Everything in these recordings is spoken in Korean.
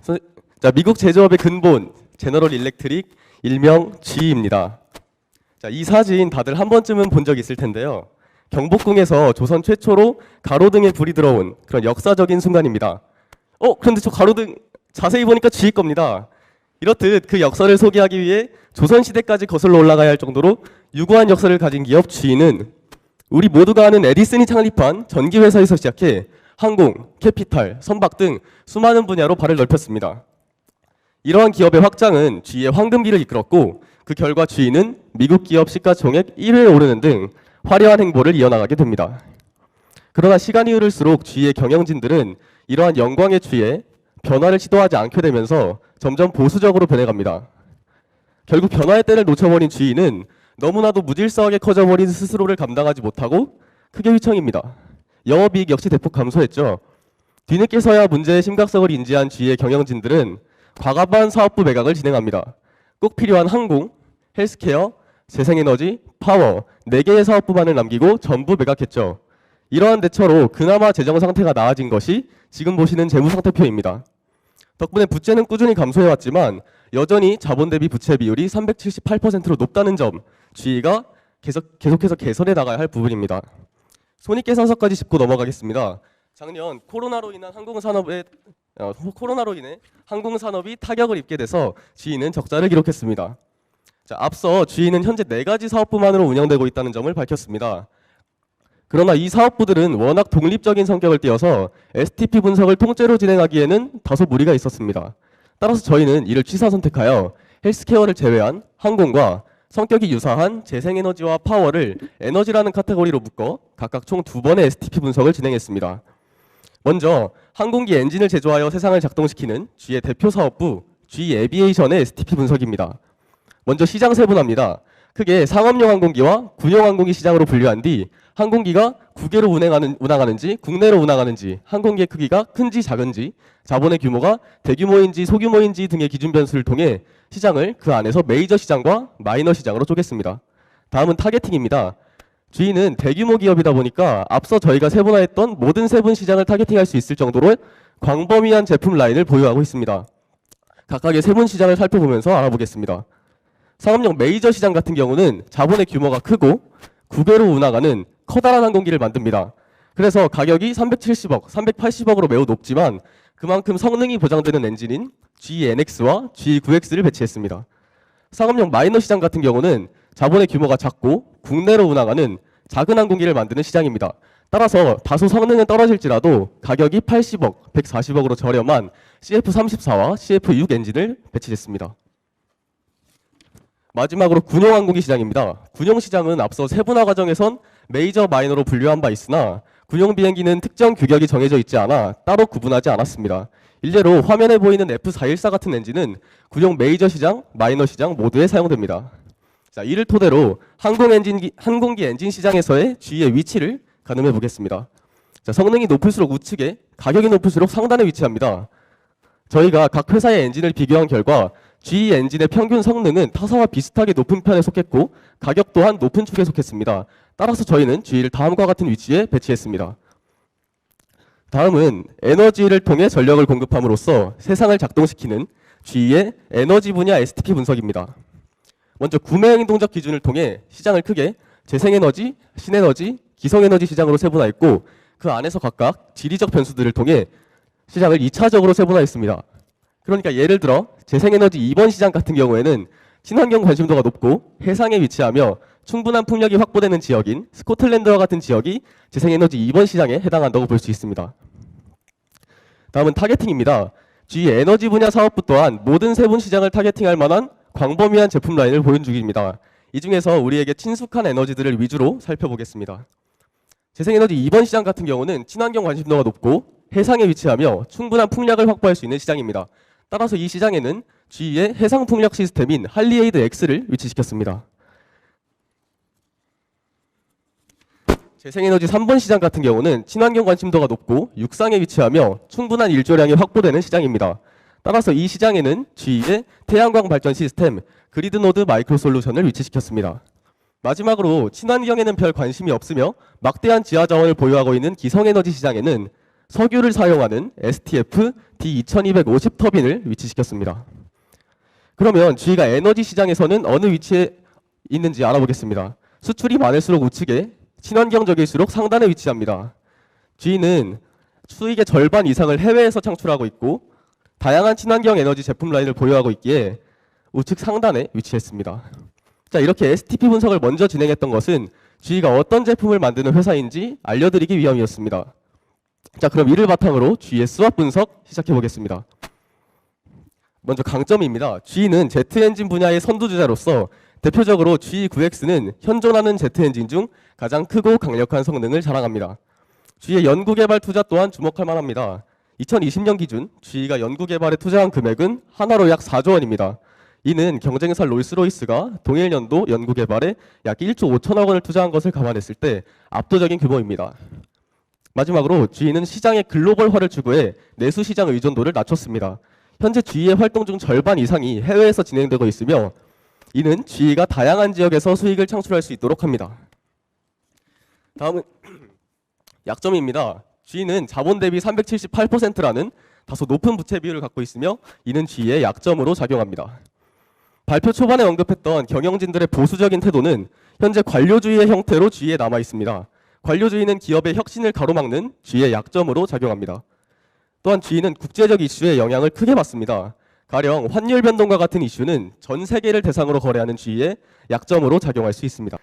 자, 미국 제조업의 근본 제너럴 일렉트릭 일명 GE입니다. 자, 이 사진 다들 한 번쯤은 본 적 있을 텐데요. 경복궁에서 조선 최초로 가로등에 불이 들어온 그런 역사적인 순간입니다. 그런데 저 가로등 자세히 보니까 GE 겁니다. 이렇듯 그 역사를 소개하기 위해 조선시대까지 거슬러 올라가야 할 정도로 유구한 역사를 가진 기업 GE는 우리 모두가 아는 에디슨이 창립한 전기회사에서 시작해 항공, 캐피탈, 선박 등 수많은 분야로 발을 넓혔습니다. 이러한 기업의 확장은 GE의 황금기를 이끌었고 그 결과 GE는 미국 기업 시가총액 1위에 오르는 등 화려한 행보를 이어나가게 됩니다. 그러나 시간이 흐를수록 GE의 경영진들은 이러한 영광에 취해 변화를 시도하지 않게 되면서 점점 보수적으로 변해갑니다. 결국 변화의 때를 놓쳐버린 GE는 너무나도 무질서하게 커져버린 스스로를 감당하지 못하고 크게 휘청입니다. 영업이익 역시 대폭 감소했죠. 뒤늦게서야 문제의 심각성을 인지한 GE의 경영진들은 과감한 사업부 매각을 진행합니다. 꼭 필요한 항공, 헬스케어, 재생에너지, 파워 4개의 사업부만을 남기고 전부 매각했죠. 이러한 대처로 그나마 재정 상태가 나아진 것이 지금 보시는 재무상태표입니다. 덕분에 부채는 꾸준히 감소해왔지만 여전히 자본 대비 부채 비율이 378%로 높다는 점, GE가 계속해서 개선해 나가야 할 부분입니다. 손익계산서까지 짚고 넘어가겠습니다. 작년 코로나로 인해 항공산업이 타격을 입게 돼서 GE는 적자를 기록했습니다. 자, 앞서 GE는 현재 4가지 사업부만으로 운영되고 있다는 점을 밝혔습니다. 그러나 이 사업부들은 워낙 독립적인 성격을 띠어서 STP 분석을 통째로 진행하기에는 다소 무리가 있었습니다. 따라서 저희는 이를 취사 선택하여 헬스케어를 제외한 항공과 성격이 유사한 재생에너지와 파워를 에너지라는 카테고리로 묶어 각각 총 2번의 STP 분석을 진행했습니다. 먼저 항공기 엔진을 제조하여 세상을 작동시키는 GE의 대표 사업부 GE 에비에이션의 STP 분석입니다. 먼저 시장 세분화입니다. 크게 상업용 항공기와 군용 항공기 시장으로 분류한 뒤 항공기가 국외로 운항하는지 국내로 운항하는지 항공기의 크기가 큰지 작은지 자본의 규모가 대규모인지 소규모인지 등의 기준 변수를 통해 시장을 그 안에서 메이저 시장과 마이너 시장으로 쪼갰습니다. 다음은 타겟팅입니다. GE는 대규모 기업이다 보니까 앞서 저희가 세분화했던 모든 세분 시장을 타겟팅할 수 있을 정도로 광범위한 제품 라인을 보유하고 있습니다. 각각의 세분 시장을 살펴보면서 알아보겠습니다. 상업용 메이저 시장 같은 경우는 자본의 규모가 크고 국외로 운항하는 커다란 항공기를 만듭니다. 그래서 가격이 370억, 380억으로 매우 높지만 그만큼 성능이 보장되는 엔진인 GENX와 GE9X를 배치했습니다. 상업용 마이너 시장 같은 경우는 자본의 규모가 작고 국내로 운항하는 작은 항공기를 만드는 시장입니다. 따라서 다소 성능은 떨어질지라도 가격이 80억, 140억으로 저렴한 CF34와 CF6 엔진을 배치했습니다. 마지막으로 군용 항공기 시장입니다. 군용 시장은 앞서 세분화 과정에선 메이저 마이너로 분류한 바 있으나 군용 비행기는 특정 규격이 정해져 있지 않아 따로 구분하지 않았습니다. 일례로 화면에 보이는 F414 같은 엔진은 군용 메이저 시장, 마이너 시장 모두에 사용됩니다. 자, 이를 토대로 항공기 엔진 시장에서의 GE의 위치를 가늠해 보겠습니다. 자, 성능이 높을수록 우측에, 가격이 높을수록 상단에 위치합니다. 저희가 각 회사의 엔진을 비교한 결과 GE 엔진의 평균 성능은 타사와 비슷하게 높은 편에 속했고 가격 또한 높은 축에 속했습니다. 따라서 저희는 GE를 다음과 같은 위치에 배치했습니다. 다음은 에너지를 통해 전력을 공급함으로써 세상을 작동시키는 GE의 에너지 분야 STP 분석입니다. 먼저 구매 행동적 기준을 통해 시장을 크게 재생에너지, 신에너지, 기성에너지 시장으로 세분화했고 그 안에서 각각 지리적 변수들을 통해 시장을 2차적으로 세분화했습니다. 그러니까 예를 들어 재생에너지 2번 시장 같은 경우에는 친환경 관심도가 높고 해상에 위치하며 충분한 풍력이 확보되는 지역인 스코틀랜드와 같은 지역이 재생에너지 2번 시장에 해당한다고 볼 수 있습니다. 다음은 타겟팅입니다. GE 에너지 분야 사업부 또한 모든 세분 시장을 타겟팅할 만한 광범위한 제품 라인을 보여준 중입니다. 이 중에서 우리에게 친숙한 에너지들을 위주로 살펴보겠습니다. 재생에너지 2번 시장 같은 경우는 친환경 관심도가 높고 해상에 위치하며 충분한 풍력을 확보할 수 있는 시장입니다. 따라서 이 시장에는 GE의 해상 풍력 시스템인 할리에이드 X를 위치시켰습니다. 재생에너지 3번 시장 같은 경우는 친환경 관심도가 높고 육상에 위치하며 충분한 일조량이 확보되는 시장입니다. 따라서 이 시장에는 GE의 태양광 발전 시스템 그리드노드 마이크로 솔루션을 위치시켰습니다. 마지막으로 친환경에는 별 관심이 없으며 막대한 지하 자원을 보유하고 있는 기성에너지 시장에는 석유를 사용하는 STF D2250 터빈을 위치시켰습니다. 그러면 G가 에너지 시장에서는 어느 위치에 있는지 알아보겠습니다. 수출이 많을수록 우측에, 친환경적일수록 상단에 위치합니다. G는 수익의 절반 이상을 해외에서 창출하고 있고 다양한 친환경 에너지 제품 라인을 보유하고 있기에 우측 상단에 위치했습니다. 자, 이렇게 STP 분석을 먼저 진행했던 것은 G가 어떤 제품을 만드는 회사인지 알려드리기 위함이었습니다. 자, 그럼 이를 바탕으로 G의 스왑 분석 시작해 보겠습니다. 먼저 강점입니다. G는 제트엔진 분야의 선두주자로서 대표적으로 G9X는 현존하는 제트엔진 중 가장 크고 강력한 성능을 자랑합니다. G의 연구개발 투자 또한 주목할 만합니다. 2020년 기준 G가 연구개발에 투자한 금액은 하나로 약 4조 원입니다. 이는 경쟁사 롤스로이스가 동일 연도 연구개발에 약 1조 5천억 원을 투자한 것을 감안했을 때 압도적인 규모입니다. 마지막으로 G는 시장의 글로벌화를 추구해 내수 시장 의존도를 낮췄습니다. 현재 G의 활동 중 절반 이상이 해외에서 진행되고 있으며 이는 G가 다양한 지역에서 수익을 창출할 수 있도록 합니다. 다음은 약점입니다. G는 자본 대비 378%라는 다소 높은 부채 비율을 갖고 있으며 이는 G의 약점으로 작용합니다. 발표 초반에 언급했던 경영진들의 보수적인 태도는 현재 관료주의의 형태로 G에 남아 있습니다. 관료주의는 기업의 혁신을 가로막는 G의 약점으로 작용합니다. 또한 G는 국제적 이슈에 영향을 크게 받습니다. 가령 환율 변동과 같은 이슈는 전 세계를 대상으로 거래하는 G의 약점으로 작용할 수 있습니다.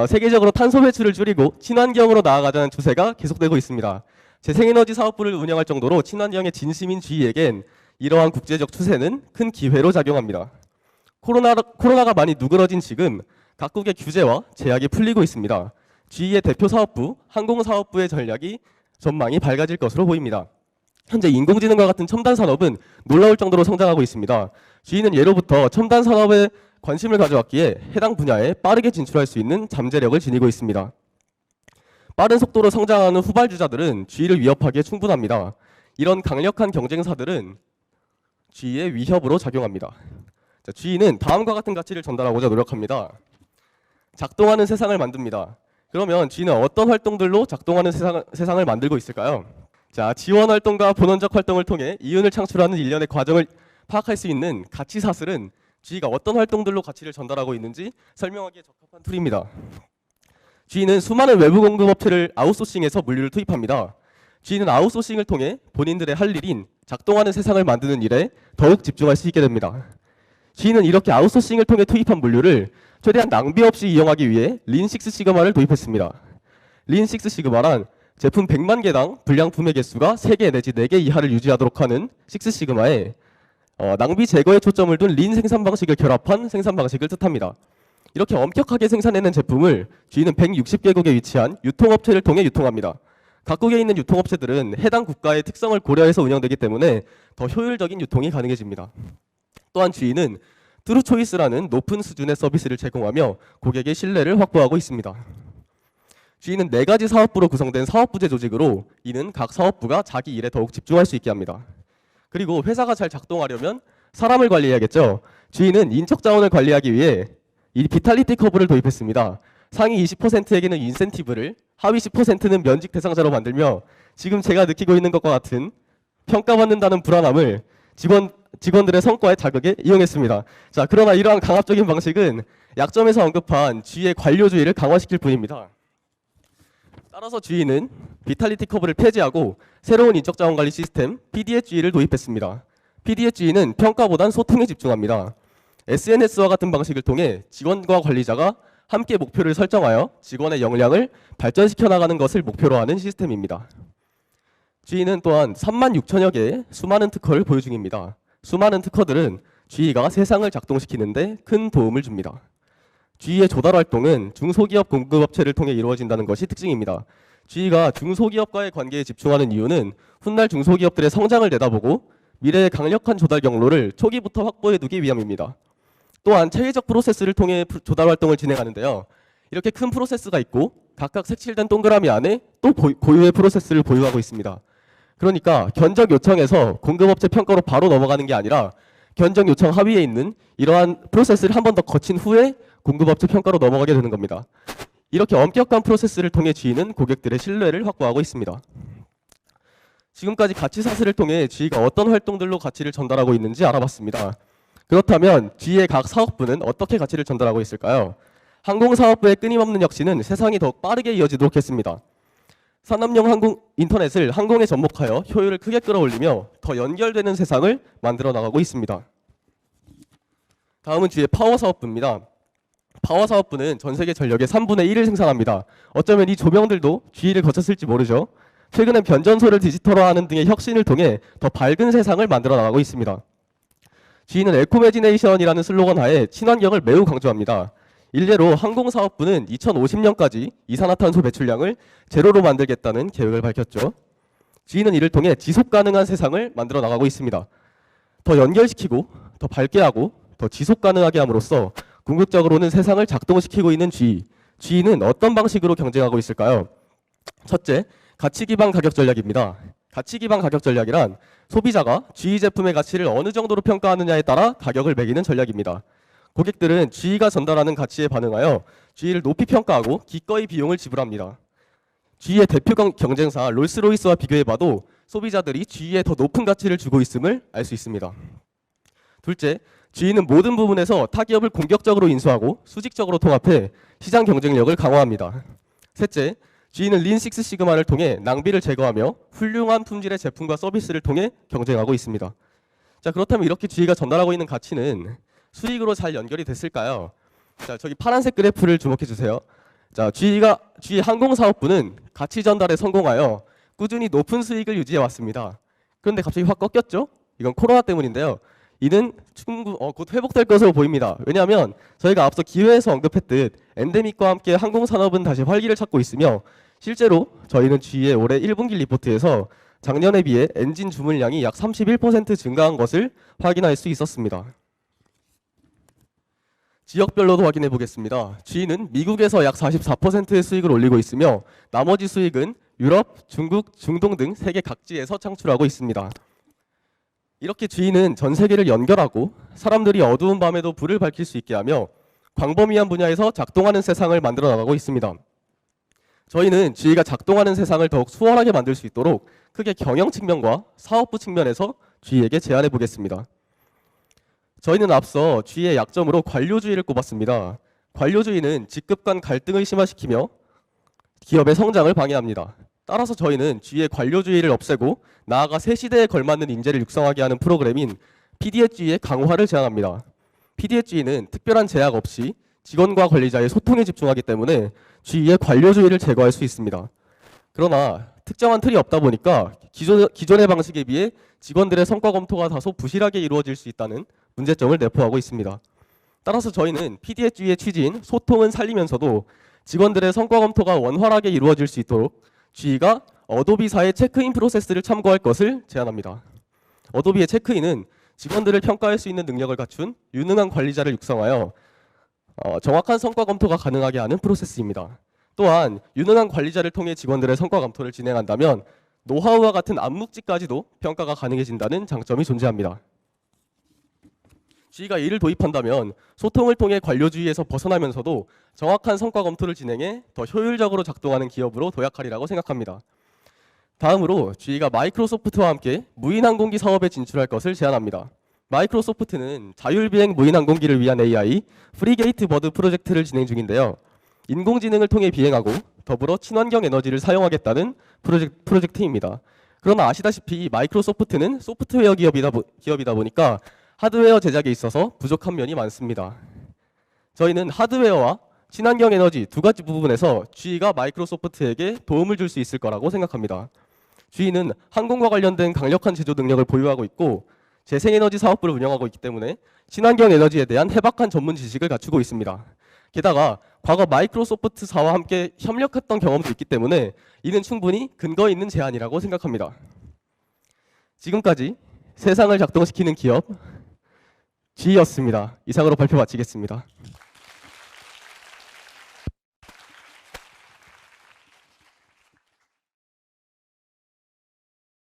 세계적으로 탄소 배출을 줄이고 친환경으로 나아가자는 추세가 계속되고 있습니다. 재생에너지 사업부를 운영할 정도로 친환경에 진심인 G에겐 이러한 국제적 추세는 큰 기회로 작용합니다. 코로나가 많이 누그러진 지금 각국의 규제와 제약이 풀리고 있습니다. G의 대표 사업부, 항공사업부의 전망이 밝아질 것으로 보입니다. 현재 인공지능과 같은 첨단 산업은 놀라울 정도로 성장하고 있습니다. G는 예로부터 첨단 산업에 관심을 가져왔기에 해당 분야에 빠르게 진출할 수 있는 잠재력을 지니고 있습니다. 빠른 속도로 성장하는 후발주자들은 G를 위협하기에 충분합니다. 이런 강력한 경쟁사들은 G의 위협으로 작용합니다. 자, G는 다음과 같은 가치를 전달하고자 노력합니다. 작동하는 세상을 만듭니다. 그러면 G는 어떤 활동들로 작동하는 세상을 만들고 있을까요? 자, 지원 활동과 본원적 활동을 통해 이윤을 창출하는 일련의 과정을 파악할 수 있는 가치 사슬은 G가 어떤 활동들로 가치를 전달하고 있는지 설명하기에 적합한 툴입니다. G는 수많은 외부 공급업체를 아웃소싱해서 물류를 투입합니다. G는 아웃소싱을 통해 본인들의 할 일인 작동하는 세상을 만드는 일에 더욱 집중할 수 있게 됩니다. G는 이렇게 아웃소싱을 통해 투입한 물류를 최대한 낭비 없이 이용하기 위해 린6시그마를 도입했습니다. 린6시그마란 제품 100만 개당 불량품의 개수가 3개 내지 4개 이하를 유지하도록 하는 6시그마에 낭비 제거에 초점을 둔 린 생산 방식을 결합한 생산 방식을 뜻합니다. 이렇게 엄격하게 생산해낸 제품을 G는 160개국에 위치한 유통업체를 통해 유통합니다. 각국에 있는 유통업체들은 해당 국가의 특성을 고려해서 운영되기 때문에 더 효율적인 유통이 가능해집니다. 또한 G는 트루초이스라는 높은 수준의 서비스를 제공하며 고객의 신뢰를 확보하고 있습니다. G는 4가지 사업부로 구성된 사업부제 조직으로 이는 각 사업부가 자기 일에 더욱 집중할 수 있게 합니다. 그리고 회사가 잘 작동하려면 사람을 관리해야겠죠. G는 인적 자원을 관리하기 위해 이 비탈리티 커브를 도입했습니다. 상위 20%에게는 인센티브를, 하위 10%는 면직 대상자로 만들며 지금 제가 느끼고 있는 것과 같은 평가받는다는 불안함을 직원들의 성과의 자극에 이용했습니다. 자, 그러나 이러한 강압적인 방식은 약점에서 언급한 G의 관료주의를 강화시킬 뿐입니다. 따라서 G는 비탈리티 커브를 폐지하고 새로운 인적자원관리 시스템 PDHE를 도입했습니다. PDHE는 평가보단 소통에 집중합니다. SNS와 같은 방식을 통해 직원과 관리자가 함께 목표를 설정하여 직원의 역량을 발전시켜 나가는 것을 목표로 하는 시스템입니다. G는 또한 36,000여 개의 수많은 특허를 보유 중입니다. 수많은 특허들은 G가 세상을 작동시키는데 큰 도움을 줍니다. G의 조달 활동은 중소기업 공급업체를 통해 이루어진다는 것이 특징입니다. G가 중소기업과의 관계에 집중하는 이유는 훗날 중소기업들의 성장을 내다보고 미래의 강력한 조달 경로를 초기부터 확보해 두기 위함입니다. 또한 체계적 프로세스를 통해 조달 활동을 진행하는데요. 이렇게 큰 프로세스가 있고 각각 색칠된 동그라미 안에 또 고유의 프로세스를 보유하고 있습니다. 그러니까 견적 요청에서 공급업체 평가로 바로 넘어가는 게 아니라 견적 요청 하위에 있는 이러한 프로세스를 한 번 더 거친 후에 공급업체 평가로 넘어가게 되는 겁니다. 이렇게 엄격한 프로세스를 통해 G는 고객들의 신뢰를 확보하고 있습니다. 지금까지 가치 사슬을 통해 G가 어떤 활동들로 가치를 전달하고 있는지 알아봤습니다. 그렇다면 G의 각 사업부는 어떻게 가치를 전달하고 있을까요? 항공사업부의 끊임없는 혁신은 세상이 더욱 빠르게 이어지도록 했습니다. 산업용 항공 인터넷을 항공에 접목하여 효율을 크게 끌어올리며 더 연결되는 세상을 만들어 나가고 있습니다. 다음은 G의 파워 사업부입니다. 파워 사업부는 전 세계 전력의 3분의 1을 생산합니다. 어쩌면 이 조명들도 G를 거쳤을지 모르죠. 최근엔 변전소를 디지털화하는 등의 혁신을 통해 더 밝은 세상을 만들어 나가고 있습니다. G는 에코매지네이션이라는 슬로건 하에 친환경을 매우 강조합니다. 일례로 항공사업부는 2050년까지 이산화탄소 배출량을 제로로 만들겠다는 계획을 밝혔죠. G는 이를 통해 지속가능한 세상을 만들어 나가고 있습니다. 더 연결시키고 더 밝게 하고 더 지속가능하게 함으로써 궁극적으로는 세상을 작동시키고 있는 G. G는 어떤 방식으로 경쟁하고 있을까요? 첫째, 가치 기반 가격 전략입니다. 가치 기반 가격 전략이란 소비자가 G 제품의 가치를 어느 정도로 평가하느냐에 따라 가격을 매기는 전략입니다. 고객들은 G가 전달하는 가치에 반응하여 G를 높이 평가하고 기꺼이 비용을 지불합니다. G의 대표 경쟁사 롤스로이스와 비교해봐도 소비자들이 G에 더 높은 가치를 주고 있음을 알 수 있습니다. 둘째, G는 모든 부분에서 타 기업을 공격적으로 인수하고 수직적으로 통합해 시장 경쟁력을 강화합니다. 셋째, G는 린 식스 시그마를 통해 낭비를 제거하며 훌륭한 품질의 제품과 서비스를 통해 경쟁하고 있습니다. 자, 그렇다면 이렇게 G가 전달하고 있는 가치는 수익으로 잘 연결이 됐을까요? 자, 저기 파란색 그래프를 주목해 주세요. 자, G 항공사업부는 가치 전달에 성공하여 꾸준히 높은 수익을 유지해 왔습니다. 그런데 갑자기 확 꺾였죠? 이건 코로나 때문인데요. 이는 곧 회복될 것으로 보입니다. 왜냐하면 저희가 앞서 기회에서 언급했듯 엔데믹과 함께 항공산업은 다시 활기를 찾고 있으며 실제로 저희는 G의 올해 1분기 리포트에서 작년에 비해 엔진 주문량이 약 31% 증가한 것을 확인할 수 있었습니다. 지역별로도 확인해 보겠습니다. G는 미국에서 약 44%의 수익을 올리고 있으며 나머지 수익은 유럽, 중국, 중동 등 세계 각지에서 창출하고 있습니다. 이렇게 G는 전 세계를 연결하고 사람들이 어두운 밤에도 불을 밝힐 수 있게 하며 광범위한 분야에서 작동하는 세상을 만들어 나가고 있습니다. 저희는 G가 작동하는 세상을 더욱 수월하게 만들 수 있도록 크게 경영 측면과 사업부 측면에서 G에게 제안해 보겠습니다. 저희는 앞서 G의 약점으로 관료주의를 꼽았습니다. 관료주의는 직급 간 갈등을 심화시키며 기업의 성장을 방해합니다. 따라서 저희는 G의 관료주의를 없애고 나아가 새 시대에 걸맞는 인재를 육성하게 하는 프로그램인 PDSG의 강화를 제안합니다. PDSG는 특별한 제약 없이 직원과 관리자의 소통에 집중하기 때문에 G의 관료주의를 제거할 수 있습니다. 그러나 특정한 틀이 없다 보니까 기존의 방식에 비해 직원들의 성과 검토가 다소 부실하게 이루어질 수 있다는 문제점을 내포하고 있습니다. 따라서 저희는 PDSG의 취지인 소통은 살리면서도 직원들의 성과 검토가 원활하게 이루어질 수 있도록 G가 어도비사의 체크인 프로세스를 참고할 것을 제안합니다. 어도비의 체크인은 직원들을 평가할 수 있는 능력을 갖춘 유능한 관리자를 육성하여 정확한 성과 검토가 가능하게 하는 프로세스입니다. 또한 유능한 관리자를 통해 직원들의 성과 검토를 진행한다면 노하우와 같은 암묵지까지도 평가가 가능해진다는 장점이 존재합니다. G가 이를 도입한다면 소통을 통해 관료주의에서 벗어나면서도 정확한 성과 검토를 진행해 더 효율적으로 작동하는 기업으로 도약하리라고 생각합니다. 다음으로 G가 마이크로소프트와 함께 무인항공기 사업에 진출할 것을 제안합니다. 마이크로소프트는 자율비행 무인항공기를 위한 AI 프리게이트 버드 프로젝트를 진행 중인데요. 인공지능을 통해 비행하고 더불어 친환경 에너지를 사용하겠다는 프로젝트입니다. 그러나 아시다시피 마이크로소프트는 소프트웨어 기업이다 보니까 하드웨어 제작에 있어서 부족한 면이 많습니다. 저희는 하드웨어와 친환경 에너지 두 가지 부분에서 G가 마이크로소프트에게 도움을 줄 수 있을 거라고 생각합니다. G는 항공과 관련된 강력한 제조 능력을 보유하고 있고 재생에너지 사업부를 운영하고 있기 때문에 친환경 에너지에 대한 해박한 전문 지식을 갖추고 있습니다. 게다가 과거 마이크로소프트사와 함께 협력했던 경험도 있기 때문에 이는 충분히 근거 있는 제안이라고 생각합니다. 지금까지 세상을 작동시키는 기업 G였습니다. 이상으로 발표 마치겠습니다.